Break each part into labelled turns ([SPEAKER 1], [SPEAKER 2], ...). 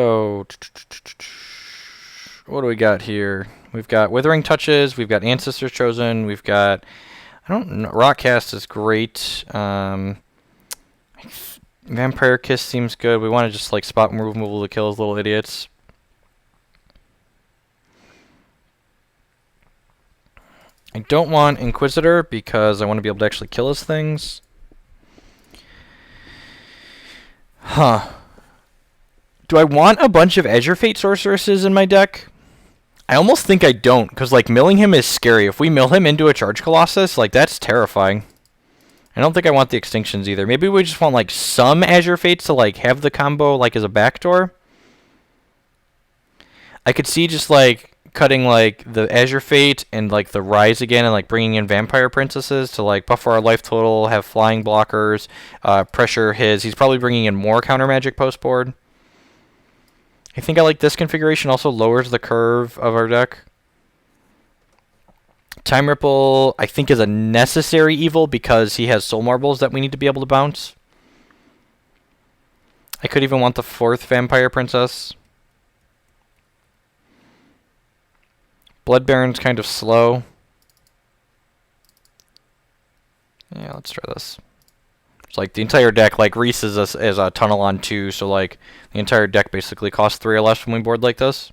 [SPEAKER 1] Oh, what do we got here? We've got Withering Touches, we've got Ancestors Chosen, we've got, I don't know, Rockcast is great. Vampire Kiss seems good. We want to just like spot removal to kill those little idiots. I don't want Inquisitor because I want to be able to actually kill his things. Huh. Do I want a bunch of Azure Fate Sorceresses in my deck? I almost think I don't, because, like, milling him is scary. If we mill him into a Charge Colossus, like, that's terrifying. I don't think I want the Extinctions either. Maybe we just want, like, some Azure Fates to, like, have the combo, like, as a backdoor. I could see just, like, cutting, like, the Azure Fate and, like, the Rise again and, like, bringing in Vampire Princesses to, like, buffer our life total, have flying blockers, pressure his. He's probably bringing in more counter magic post board. I think I like this configuration. Also lowers the curve of our deck. Time Ripple, I think, is a necessary evil because he has Soul Marbles that we need to be able to bounce. I could even want the 4th Vampire Princess. Blood Baron's kind of slow. Yeah, let's try this. It's like the entire deck, like Reese is a tunnel on 2, so like the entire deck basically costs 3 or less when we board like this.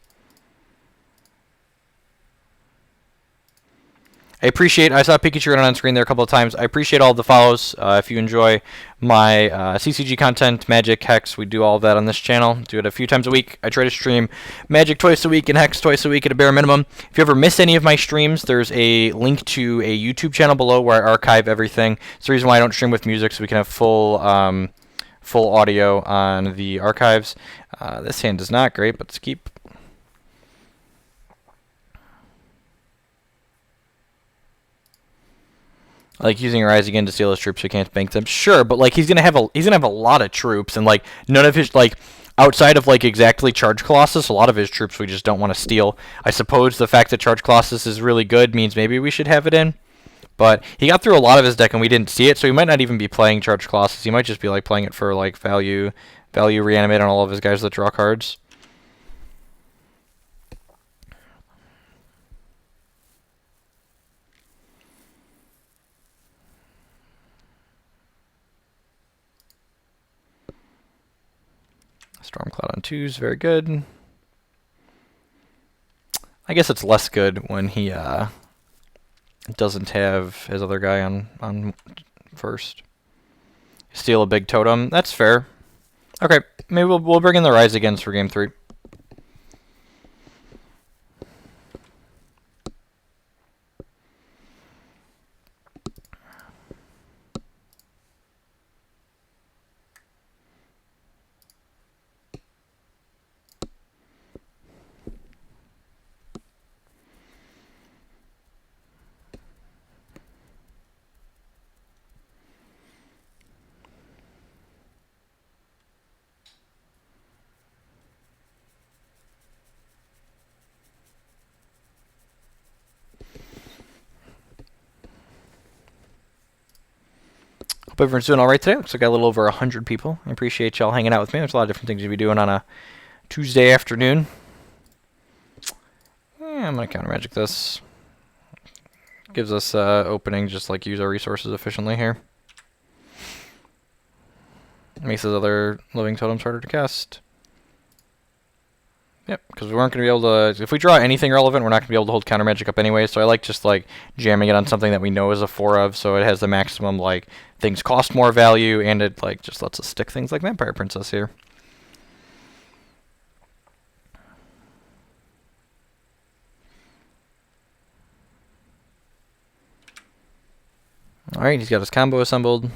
[SPEAKER 1] I saw Pikachu run on screen there a couple of times. I appreciate all the follows. If you enjoy my CCG content, Magic, Hex, we do all of that on this channel. Do it a few times a week. I try to stream Magic twice a week and Hex twice a week at a bare minimum. If you ever miss any of my streams, there's a link to a YouTube channel below where I archive everything. It's the reason why I don't stream with music, so we can have full audio on the archives. This hand is not great, but let's keep. Like using Rise again to steal his troops, so he can't bank them. Sure, but like he's gonna have a lot of troops, and like none of his like outside of like exactly Charge Colossus, a lot of his troops we just don't want to steal. I suppose the fact that Charge Colossus is really good means maybe we should have it in. But he got through a lot of his deck and we didn't see it, so he might not even be playing Charge Colossus. He might just be like playing it for like value reanimate on all of his guys that draw cards. Stormcloud on 2s, very good. I guess it's less good when he doesn't have his other guy on first. Steal a big totem. That's fair. Okay, maybe we'll bring in the Rise Agains for game 3. Hope everyone's doing all right today. Looks like I got a little over 100 people. I appreciate y'all hanging out with me. There's a lot of different things you'll be doing on a Tuesday afternoon. I'm going to counter magic this. Gives us opening, just like use our resources efficiently here. Makes his other living totems harder to cast. Yep, because we weren't going to be able to... If we draw anything relevant, we're not going to be able to hold counter magic up anyway, so I like just, like, jamming it on something that we know is a 4 of, so it has the maximum, like, things cost more value, and it, like, just lets us stick things like Vampire Princess here. Alright, he's got his combo assembled.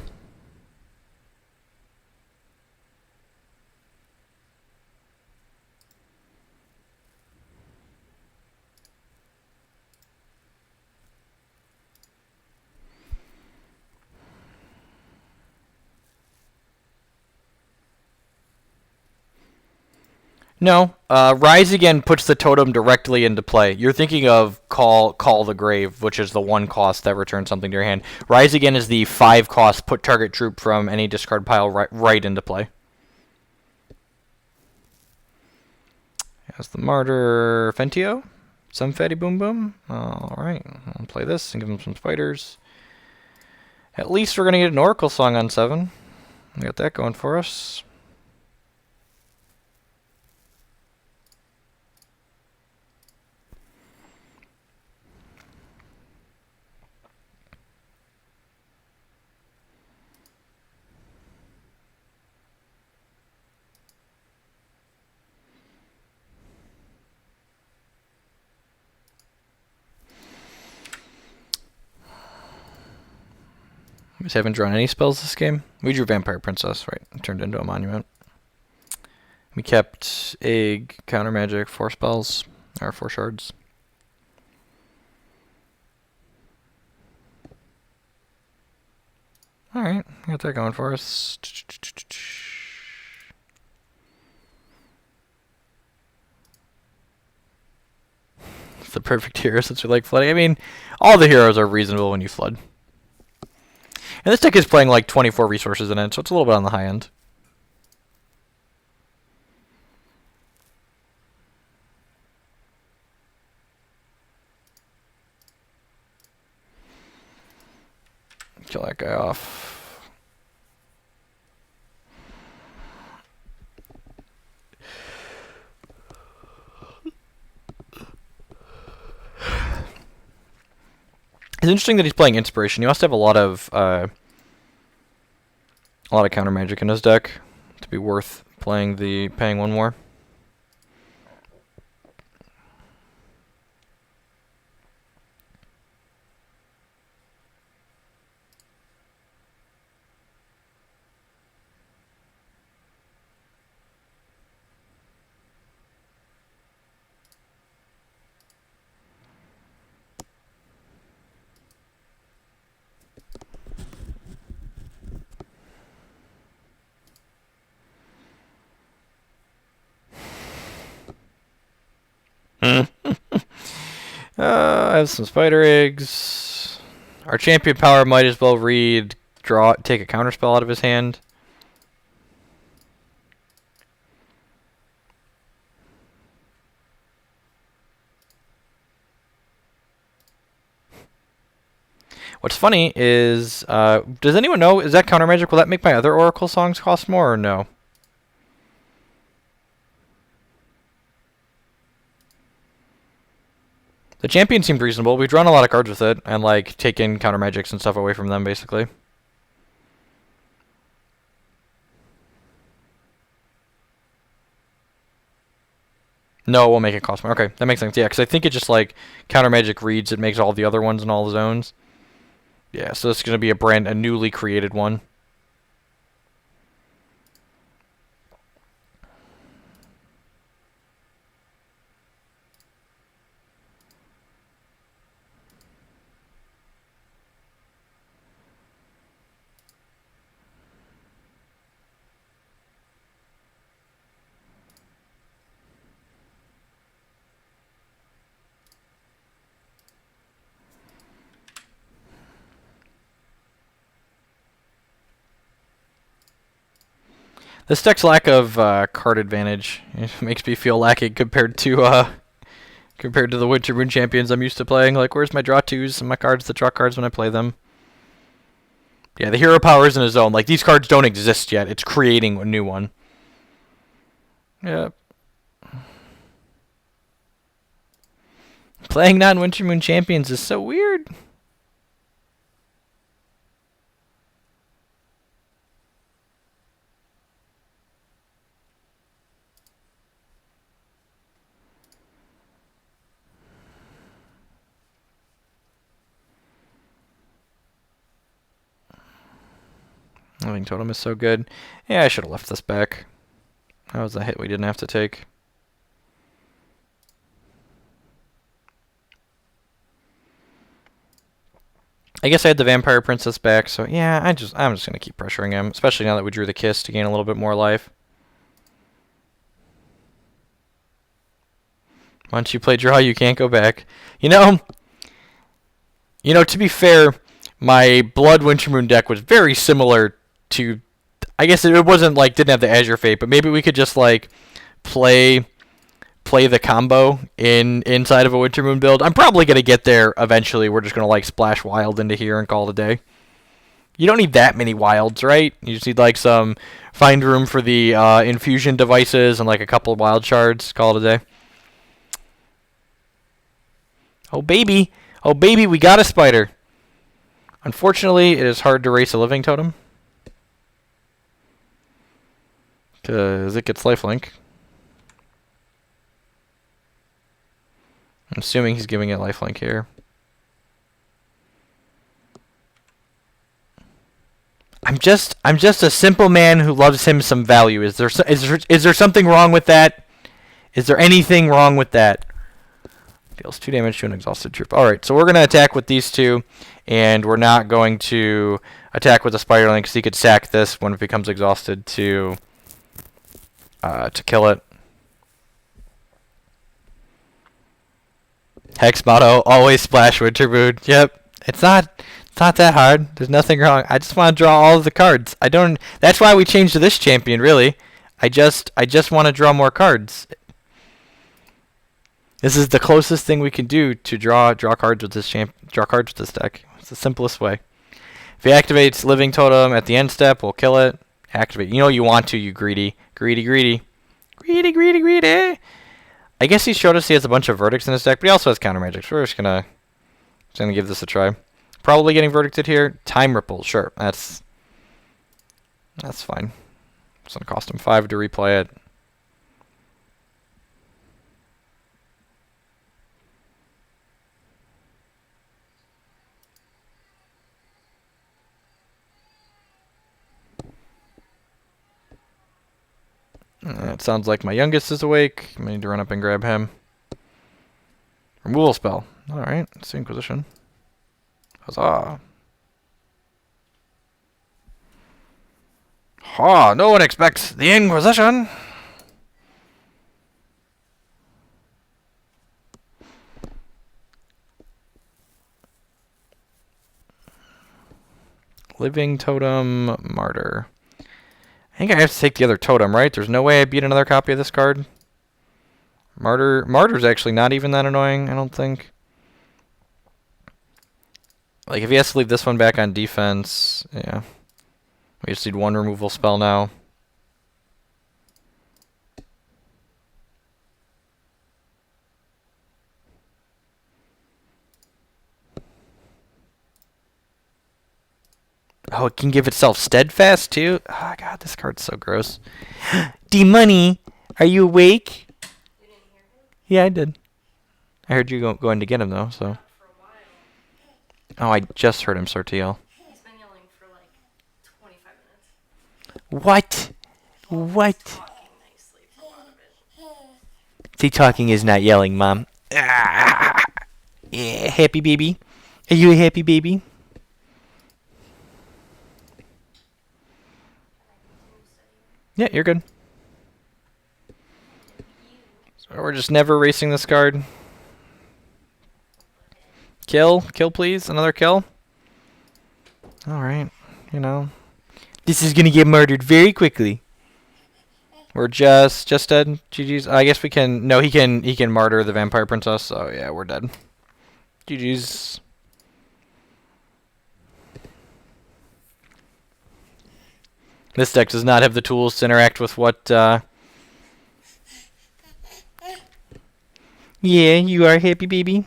[SPEAKER 1] No, Rise Again puts the totem directly into play. You're thinking of Call the Grave, which is the 1 cost that returns something to your hand. Rise Again is the 5 cost, put target troop from any discard pile right into play. Has the Martyr Fentio. Some Fatty Boom Boom. Alright, I'll play this and give him some spiders. At least we're going to get an Oracle Song on 7. We got that going for us. We just haven't drawn any spells this game. We drew Vampire Princess, right? Turned into a monument. We kept Egg, Counter Magic, 4 spells, or 4 shards. Alright, got that going for us. It's the perfect hero since we like flooding. I mean, all the heroes are reasonable when you flood. And this deck is playing like 24 resources in it, so it's a little bit on the high end. Kill that guy off. It's interesting that he's playing Inspiration. He must have a lot of counter magic in his deck to be worth paying 1 more. I have some spider eggs. Our champion power might as well read, take a counterspell out of his hand. What's funny is, does anyone know, is that counter magic? Will that make my other Oracle songs cost more or no? The champion seemed reasonable. We've drawn a lot of cards with it, and like taken counter magics and stuff away from them, basically. No, it won't make it cost more. Okay, that makes sense. Yeah, because I think it just like counter magic reads, it makes all the other ones in all the zones. Yeah, so this is going to be a newly created one. This deck's lack of card advantage makes me feel lacking compared to the Winter Moon champions I'm used to playing. Like, where's my draw twos and my cards that draw cards when I play them? Yeah, the hero power is in a zone. Like, these cards don't exist yet. It's creating a new one. Yep. Playing non-Winter Moon champions is so weird. Living Totem is so good. Yeah, I should have left this back. That was a hit we didn't have to take. I guess I had the Vampire Princess back, so yeah, I'm just gonna keep pressuring him, especially now that we drew the Kiss to gain a little bit more life. Once you play draw, you can't go back. You know, to be fair, my Blood Winter Moon deck was very similar to, I guess it wasn't like didn't have the Azure Fate, but maybe we could just like play play the combo inside of a Wintermoon build. I'm probably going to get there eventually. We're just going to like splash wild into here and call it a day. You don't need that many wilds, right? You just need like some find room for the infusion devices and like a couple of wild shards. Call it a day. Oh baby, we got a spider. Unfortunately, it is hard to race a living totem because it gets lifelink. I'm assuming he's giving it lifelink here. I'm just a simple man who loves him some value. Is there something wrong with that? Is there anything wrong with that? Deals 2 damage to an exhausted troop. Alright, so we're going to attack with these two, and we're not going to attack with the Spiderling because he could sack this when it becomes exhausted to kill it. Hex motto, always splash Wintermoon. Yep, it's not that hard. There's nothing wrong. I just want to draw all of the cards. That's why we changed to this champion, really. I just want to draw more cards. This is the closest thing we can do to draw cards with this deck. It's the simplest way. If he activates Living Totem at the end step, we'll kill it. Activate. You know you want to, you greedy. Greedy. I guess he showed us he has a bunch of verdicts in his deck, but he also has counter magic, so we're just gonna give this a try. Probably getting verdicted here. Time Ripple, sure. That's fine. It's gonna cost him 5 to replay it. It sounds like my youngest is awake. I need to run up and grab him. Removal spell. Alright, it's the Inquisition. Huzzah. Ha! No one expects the Inquisition! Living Totem, Martyr. I think I have to take the other totem, right? There's no way I beat another copy of this card. Martyr's actually not even that annoying, I don't think. Like, if he has to leave this one back on defense, yeah. We just need 1 removal spell now. Oh, it can give itself steadfast too? Oh god, this card's so gross. D-Money, are you awake? You didn't hear him? Yeah, I did. I heard you going to get him though, so. For a while. Oh, I just heard him start to yell. He's been yelling for like 25 minutes. What? What? Talking nicely for a lot of it. See, talking is not yelling, Mom. Ah, yeah, happy baby. Are you a happy baby? Yeah, you're good. So we're just never racing this card. Kill please, another kill. Alright, you know. This is gonna get murdered very quickly. We're just dead. GG's. I guess we can, no, he can martyr the Vampire Princess, so yeah, we're dead. GG's. This deck does not have the tools to interact with what, Yeah, you are happy, baby.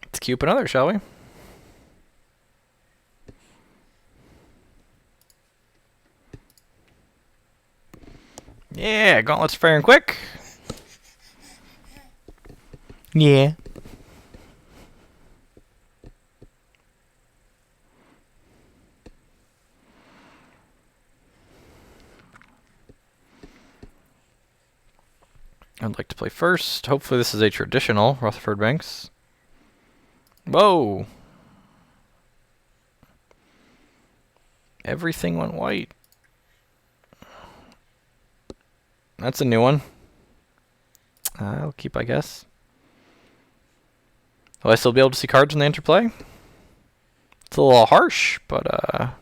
[SPEAKER 1] Let's queue up another, shall we? Yeah, Gauntlet's fair and quick. Yeah. I'd like to play first. Hopefully this is a traditional Rutherford Banks. Whoa! Everything went white. That's a new one. I'll keep, I guess. Will I still be able to see cards when they interplay? It's a little harsh, but